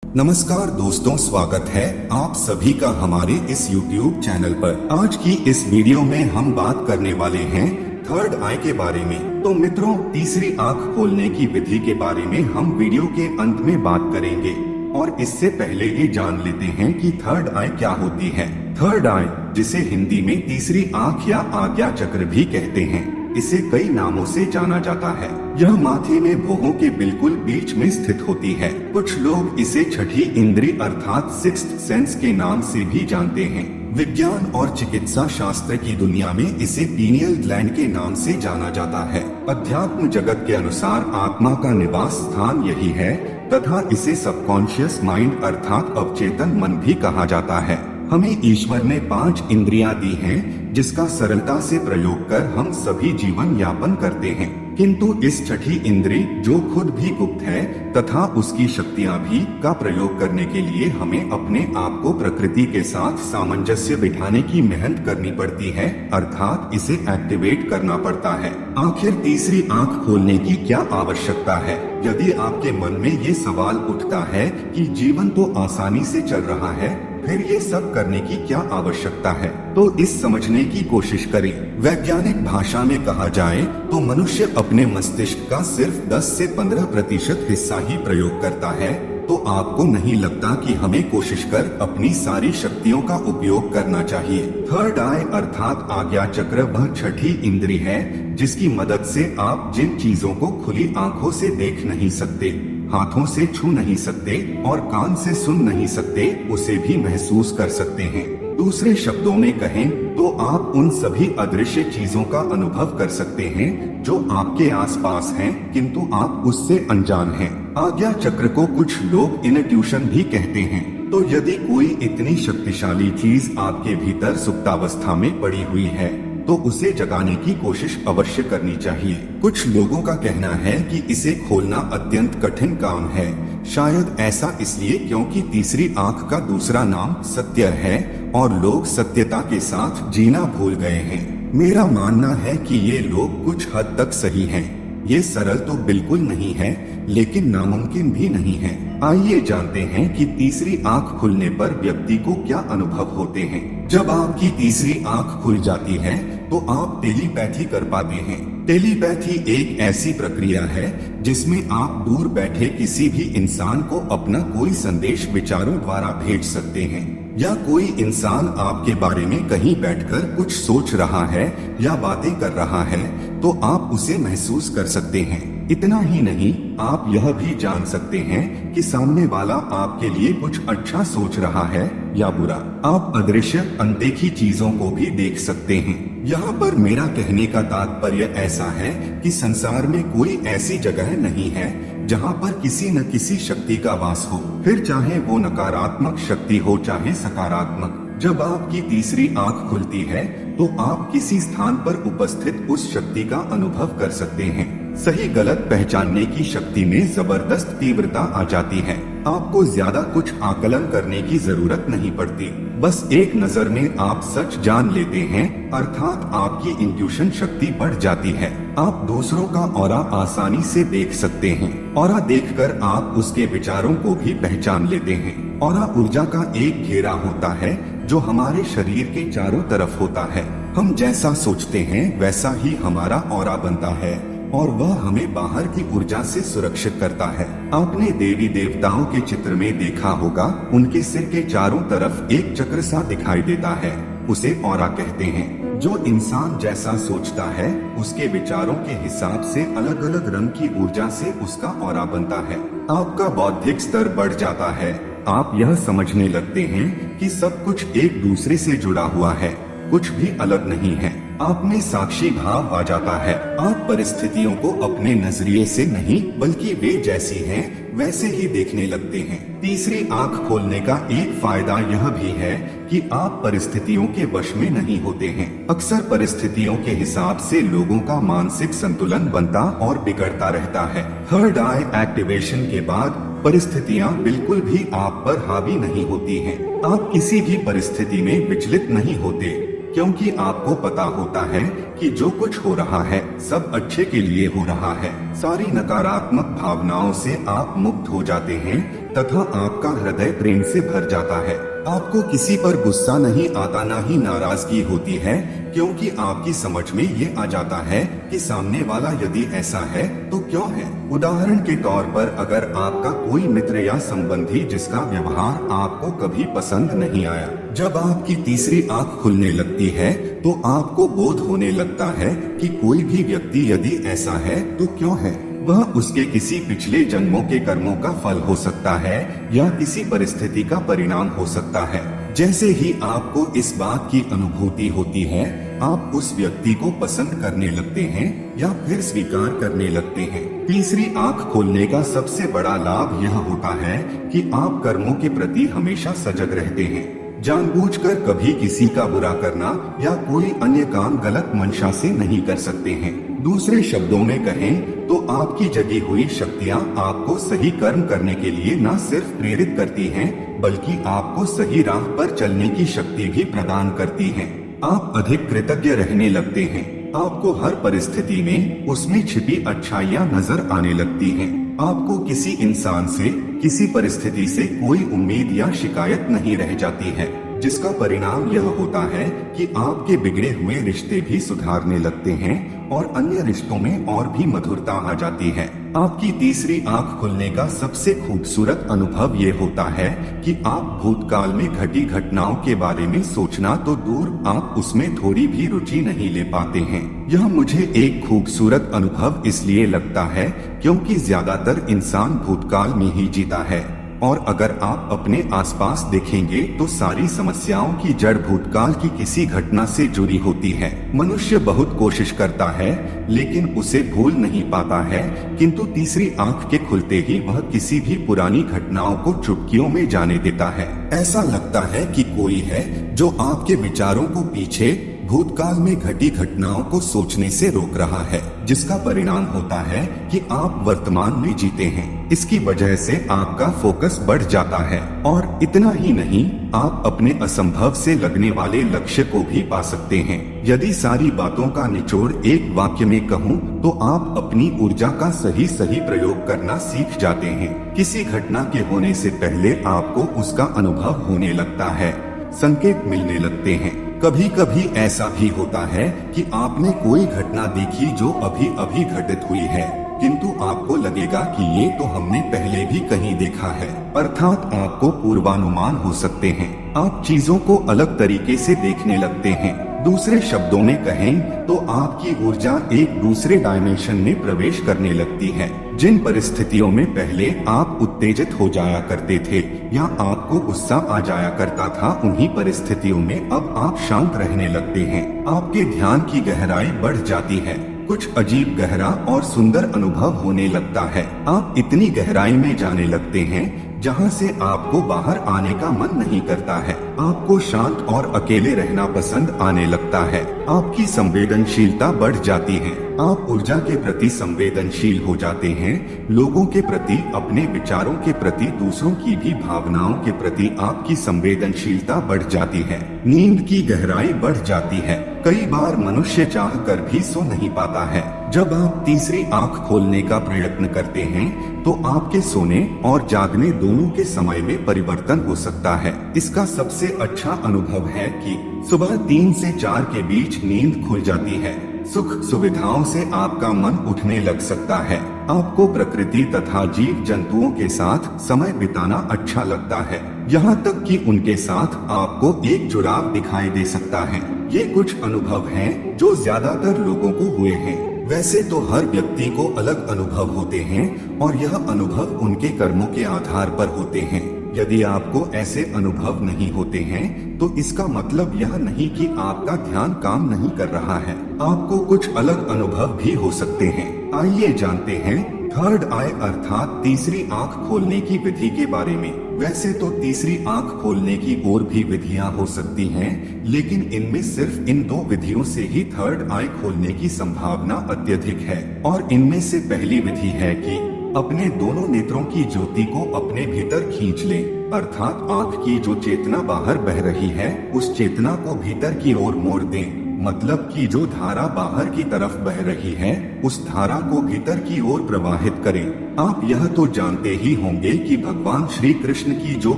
नमस्कार दोस्तों, स्वागत है आप सभी का हमारे इस YouTube चैनल पर। आज की इस वीडियो में हम बात करने वाले हैं थर्ड आई के बारे में। तो मित्रों, तीसरी आंख खोलने की विधि के बारे में हम वीडियो के अंत में बात करेंगे। और इससे पहले ये जान लेते हैं कि थर्ड आई क्या होती है। थर्ड आई, जिसे हिंदी में तीसरी आंख या आज्ञा चक्र भी कहते हैं, इसे कई नामों से जाना जाता है। यह माथे में भौहों के बिल्कुल बीच में स्थित होती है। कुछ लोग इसे छठी इंद्री अर्थात सिक्स्थ सेंस के नाम से भी जानते हैं। विज्ञान और चिकित्सा शास्त्र की दुनिया में इसे पीनियल ग्लैंड के नाम से जाना जाता है। अध्यात्म जगत के अनुसार आत्मा का निवास स्थान यही है तथा इसे सबकॉन्शियस माइंड अर्थात अवचेतन मन भी कहा जाता है। हमें ईश्वर ने 5 इंद्रियां दी हैं, जिसका सरलता से प्रयोग कर हम सभी जीवन यापन करते हैं। किंतु इस छठी इंद्री, जो खुद भी गुप्त है तथा उसकी शक्तियां भी का प्रयोग करने के लिए हमें अपने आप को प्रकृति के साथ सामंजस्य बिठाने की मेहनत करनी पड़ती है, अर्थात इसे एक्टिवेट करना पड़ता है। आखिर तीसरी आंख खोलने की क्या आवश्यकता है? यदि आपके मन में ये सवाल उठता है कि जीवन तो आसानी से चल रहा है, फिर ये सब करने की क्या आवश्यकता है, तो इस समझने की कोशिश करें। वैज्ञानिक भाषा में कहा जाए तो मनुष्य अपने मस्तिष्क का सिर्फ 10 से 15% हिस्सा ही प्रयोग करता है। तो आपको नहीं लगता कि हमें कोशिश कर अपनी सारी शक्तियों का उपयोग करना चाहिए? थर्ड आई अर्थात आज्ञा चक्र वह छठी इंद्री है जिसकी मदद से आप जिन चीजों को खुली आंखों से देख नहीं सकते, हाथों से छू नहीं सकते और कान से सुन नहीं सकते, उसे भी महसूस कर सकते हैं। दूसरे शब्दों में कहें तो आप उन सभी अदृश्य चीजों का अनुभव कर सकते हैं जो आपके आसपास हैं, किंतु आप उससे अनजान हैं। आज्ञा चक्र को कुछ लोग इनट्यूशन भी कहते हैं। तो यदि कोई इतनी शक्तिशाली चीज आपके भीतर सुप्तावस्था में पड़ी हुई है तो उसे जगाने की कोशिश अवश्य करनी चाहिए। कुछ लोगों का कहना है कि इसे खोलना अत्यंत कठिन काम है। शायद ऐसा इसलिए क्योंकि तीसरी आंख का दूसरा नाम सत्य है और लोग सत्यता के साथ जीना भूल गए हैं। मेरा मानना है कि ये लोग कुछ हद तक सही हैं। ये सरल तो बिल्कुल नहीं है, लेकिन नामुमकिन भी नहीं है। आइए जानते हैं कि तीसरी आंख खुलने पर व्यक्ति को क्या अनुभव होते हैं। जब आपकी तीसरी आंख खुल जाती है तो आप टेलीपैथी कर पाते हैं। टेलीपैथी एक ऐसी प्रक्रिया है जिसमें आप दूर बैठे किसी भी इंसान को अपना कोई संदेश विचारों द्वारा भेज सकते हैं, या कोई इंसान आपके बारे में कहीं बैठकर कुछ सोच रहा है या बातें कर रहा है तो आप उसे महसूस कर सकते हैं। इतना ही नहीं, आप यह भी जान सकते हैं कि सामने वाला आपके लिए कुछ अच्छा सोच रहा है या बुरा। आप अदृश्य अनदेखी चीजों को भी देख सकते हैं। यहाँ पर मेरा कहने का तात्पर्य ऐसा है कि संसार में कोई ऐसी जगह नहीं है जहाँ पर किसी न किसी शक्ति का वास हो, फिर चाहे वो नकारात्मक शक्ति हो चाहे सकारात्मक। जब आपकी तीसरी आंख खुलती है तो आप किसी स्थान पर उपस्थित उस शक्ति का अनुभव कर सकते हैं। सही गलत पहचानने की शक्ति में जबरदस्त तीव्रता आ जाती है। आपको ज्यादा कुछ आकलन करने की जरूरत नहीं पड़ती, बस एक नजर में आप सच जान लेते हैं, अर्थात आपकी इंट्यूशन शक्ति बढ़ जाती है। आप दूसरों का ऑरा आसानी से देख सकते हैं। ऑरा देखकर आप उसके विचारों को भी पहचान लेते हैं। ऑरा ऊर्जा का एक घेरा होता है जो हमारे शरीर के चारों तरफ होता है। हम जैसा सोचते हैं वैसा ही हमारा ऑरा बनता है और वह हमें बाहर की ऊर्जा से सुरक्षित करता है। आपने देवी देवताओं के चित्र में देखा होगा, उनके सिर के चारों तरफ एक चक्र सा दिखाई देता है, उसे ऑरा कहते हैं। जो इंसान जैसा सोचता है उसके विचारों के हिसाब से अलग अलग रंग की ऊर्जा से उसका ऑरा बनता है। आपका बौद्धिक स्तर बढ़ जाता है। आप यह समझने लगते हैं कि सब कुछ एक दूसरे से जुड़ा हुआ है, कुछ भी अलग नहीं है। आप में साक्षी भाव आ जाता है। आप परिस्थितियों को अपने नजरिए से नहीं बल्कि वे जैसी हैं वैसे ही देखने लगते हैं। तीसरी आंख खोलने का एक फायदा यह भी है कि आप परिस्थितियों के वश में नहीं होते हैं। अक्सर परिस्थितियों के हिसाब से लोगों का मानसिक संतुलन बनता और बिगड़ता रहता है। थर्ड आई एक्टिवेशन के बाद परिस्थितियां बिल्कुल भी आप पर हावी नहीं होती हैं। आप किसी भी परिस्थिति में विचलित नहीं होते, क्योंकि आपको पता होता है कि जो कुछ हो रहा है सब अच्छे के लिए हो रहा है। सारी नकारात्मक भावनाओं से आप मुक्त हो जाते हैं तथा आपका हृदय प्रेम से भर जाता है। आपको किसी पर गुस्सा नहीं आता, ना ही नाराजगी होती है, क्योंकि आपकी समझ में ये आ जाता है कि सामने वाला यदि ऐसा है तो क्यों है। उदाहरण के तौर पर अगर आपका कोई मित्र या संबंधी जिसका व्यवहार आपको कभी पसंद नहीं आया, जब आपकी तीसरी आंख खुलने लगती है तो आपको बोध होने लगता है कि कोई भी व्यक्ति यदि ऐसा है तो क्यों है। वह उसके किसी पिछले जन्मों के कर्मों का फल हो सकता है या किसी परिस्थिति का परिणाम हो सकता है। जैसे ही आपको इस बात की अनुभूति होती है, आप उस व्यक्ति को पसंद करने लगते हैं या फिर स्वीकार करने लगते हैं। तीसरी आंख खोलने का सबसे बड़ा लाभ यह होता है कि आप कर्मों के प्रति हमेशा सजग रहते हैं। जानबूझकर कभी किसी का बुरा करना या कोई अन्य काम गलत मंशा से नहीं कर सकते हैं। दूसरे शब्दों में कहें तो आपकी जगी हुई शक्तियाँ आपको सही कर्म करने के लिए न सिर्फ प्रेरित करती हैं, बल्कि आपको सही राह पर चलने की शक्ति भी प्रदान करती हैं। आप अधिक कृतज्ञ रहने लगते हैं। आपको हर परिस्थिति में उसमें छिपी अच्छाइयाँ नजर आने लगती हैं। आपको किसी इंसान से, किसी परिस्थिति से कोई उम्मीद या शिकायत नहीं रह जाती है, जिसका परिणाम यह होता है कि आपके बिगड़े हुए रिश्ते भी सुधारने लगते हैं और अन्य रिश्तों में और भी मधुरता आ जाती है। आपकी तीसरी आंख खुलने का सबसे खूबसूरत अनुभव ये होता है कि आप भूतकाल में घटी घटनाओं के बारे में सोचना तो दूर, आप उसमें थोड़ी भी रुचि नहीं ले पाते हैं। यह मुझे एक खूबसूरत अनुभव इसलिए लगता है क्योंकि ज्यादातर इंसान भूतकाल में ही जीता है, और अगर आप अपने आसपास देखेंगे तो सारी समस्याओं की जड़ भूतकाल की किसी घटना से जुड़ी होती है। मनुष्य बहुत कोशिश करता है लेकिन उसे भूल नहीं पाता है, किंतु तीसरी आंख के खुलते ही वह किसी भी पुरानी घटनाओं को चुटकियों में जाने देता है। ऐसा लगता है कि कोई है जो आपके विचारों को पीछे भूतकाल में घटी घटनाओं को सोचने से रोक रहा है, जिसका परिणाम होता है कि आप वर्तमान में जीते हैं। इसकी वजह से आपका फोकस बढ़ जाता है, और इतना ही नहीं, आप अपने असंभव से लगने वाले लक्ष्य को भी पा सकते हैं। यदि सारी बातों का निचोड़ एक वाक्य में कहूँ तो आप अपनी ऊर्जा का सही प्रयोग करना सीख जाते हैं। किसी घटना के होने से पहले आपको उसका अनुभव होने लगता है, संकेत मिलने लगते हैं। कभी कभी ऐसा भी होता है कि आपने कोई घटना देखी जो अभी अभी घटित हुई है, किंतु आपको लगेगा कि ये तो हमने पहले भी कहीं देखा है। अर्थात आपको पूर्वानुमान हो सकते हैं। आप चीजों को अलग तरीके से देखने लगते हैं। दूसरे शब्दों में कहें तो आपकी ऊर्जा एक दूसरे डायमेंशन में प्रवेश करने लगती है। जिन परिस्थितियों में पहले आप उत्तेजित हो जाया करते थे या आपको गुस्सा आ जाया करता था, उन्हीं परिस्थितियों में अब आप शांत रहने लगते हैं। आपके ध्यान की गहराई बढ़ जाती है। कुछ अजीब गहरा और सुंदर अनुभव होने लगता है। आप इतनी गहराई में जाने लगते हैं जहां से आपको बाहर आने का मन नहीं करता है। आपको शांत और अकेले रहना पसंद आने लगता है। आपकी संवेदनशीलता बढ़ जाती है। आप ऊर्जा के प्रति संवेदनशील हो जाते हैं। लोगों के प्रति, अपने विचारों के प्रति, दूसरों की भी भावनाओं के प्रति आपकी संवेदनशीलता बढ़ जाती है। नींद की गहराई बढ़ जाती है। कई बार मनुष्य चाह कर भी सो नहीं पाता है। जब आप तीसरी आंख खोलने का प्रयत्न करते हैं तो आपके सोने और जागने दोनों के समय में परिवर्तन हो सकता है। इसका सबसे अच्छा अनुभव है कि सुबह 3 से 4 के बीच नींद खुल जाती है। सुख सुविधाओं से आपका मन उठने लग सकता है। आपको प्रकृति तथा जीव जंतुओं के साथ समय बिताना अच्छा लगता है, यहाँ तक कि उनके साथ आपको एक जुड़ाव दिखाई दे सकता है। ये कुछ अनुभव हैं जो ज्यादातर लोगों को हुए हैं। वैसे तो हर व्यक्ति को अलग अनुभव होते हैं और यह अनुभव उनके कर्मों के आधार पर होते हैं। यदि आपको ऐसे अनुभव नहीं होते हैं तो इसका मतलब यह नहीं कि आपका ध्यान काम नहीं कर रहा है। आपको कुछ अलग अनुभव भी हो सकते हैं। आइए जानते हैं थर्ड आई अर्थात तीसरी आंख खोलने की विधि के बारे में। वैसे तो तीसरी आंख खोलने की और भी विधियां हो सकती हैं, लेकिन इनमें सिर्फ इन 2 विधियों से ही थर्ड आई खोलने की संभावना अत्यधिक है। और इनमें से पहली विधि है कि अपने दोनों नेत्रों की ज्योति को अपने भीतर खींच लें, अर्थात आंख की जो चेतना बाहर बह रही है उस चेतना को भीतर की ओर मोड़ दें। मतलब कि जो धारा बाहर की तरफ बह रही है उस धारा को भीतर की ओर प्रवाहित करें। आप यह तो जानते ही होंगे कि भगवान श्री कृष्ण की जो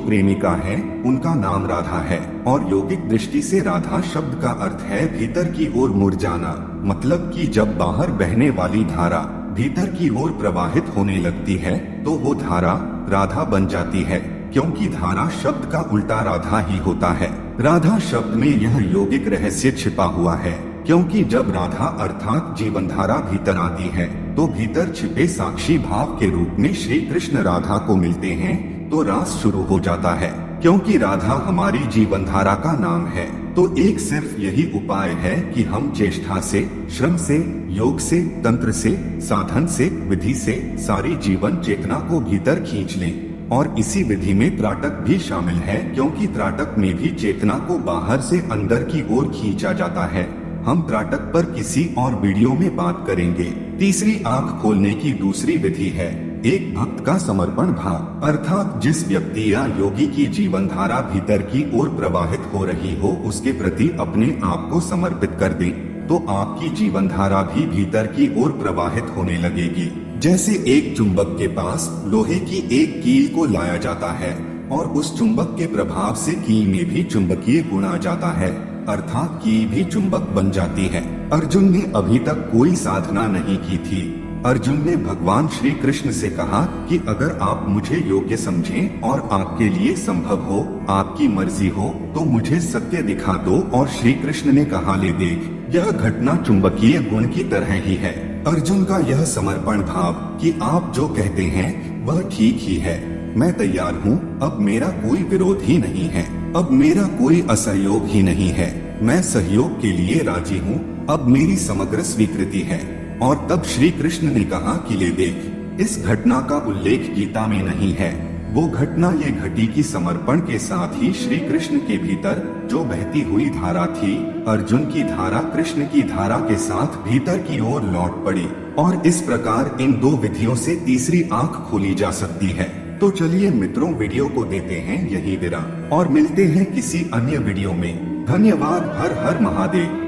प्रेमिका है उनका नाम राधा है और योगिक दृष्टि से राधा शब्द का अर्थ है भीतर की ओर मुड़ जाना। मतलब कि जब बाहर बहने वाली धारा भीतर की ओर प्रवाहित होने लगती है तो वो धारा राधा बन जाती है, क्योंकि धारा शब्द का उल्टा राधा ही होता है। राधा शब्द में यह योगिक रहस्य छिपा हुआ है, क्योंकि जब राधा अर्थात जीवन धारा भीतर आती है तो भीतर छिपे साक्षी भाव के रूप में श्री कृष्ण राधा को मिलते हैं तो रास शुरू हो जाता है। क्योंकि राधा हमारी जीवन धारा का नाम है तो एक सिर्फ यही उपाय है कि हम चेष्टा से, श्रम से, योग से, तंत्र से, साधन से, विधि से सारी जीवन चेतना को भीतर खींच लें। और इसी विधि में त्राटक भी शामिल है, क्योंकि त्राटक में भी चेतना को बाहर से अंदर की ओर खींचा जाता है। हम त्राटक पर किसी और वीडियो में बात करेंगे। तीसरी आंख खोलने की दूसरी विधि है एक भक्त का समर्पण भाव, अर्थात जिस व्यक्ति या योगी की जीवन धारा भीतर की ओर प्रवाहित हो रही हो उसके प्रति अपने आप को समर्पित कर दें तो आपकी जीवन धारा भी भीतर की ओर प्रवाहित होने लगेगी। जैसे एक चुंबक के पास लोहे की एक कील को लाया जाता है और उस चुंबक के प्रभाव से कील में भी चुंबकीय गुण आ जाता है, अर्थात कील भी चुंबक बन जाती है। अर्जुन ने अभी तक कोई साधना नहीं की थी। अर्जुन ने भगवान श्री कृष्ण से कहा कि अगर आप मुझे योग्य समझें और आपके लिए संभव हो, आपकी मर्जी हो तो मुझे सत्य दिखा दो। और श्री कृष्ण ने कहा ले देख, यह घटना चुंबकीय गुण की तरह ही है। अर्जुन का यह समर्पण भाव कि आप जो कहते हैं वह ठीक ही है, मैं तैयार हूँ, अब मेरा कोई विरोध ही नहीं है, अब मेरा कोई असहयोग ही नहीं है, मैं सहयोग के लिए राजी हूँ, अब मेरी समग्र स्वीकृति है। और तब श्री कृष्ण ने कहा कि ले देख, इस घटना का उल्लेख गीता में नहीं है, वो घटना ये घटी कि समर्पण के साथ ही श्री कृष्ण के भीतर जो बहती हुई धारा थी, अर्जुन की धारा कृष्ण की धारा के साथ भीतर की ओर लौट पड़ी। और इस प्रकार इन दो विधियों से तीसरी आंख खोली जा सकती है। तो चलिए मित्रों, वीडियो को देते हैं यही विराम और मिलते हैं किसी अन्य वीडियो में। धन्यवाद। हर हर महादेव।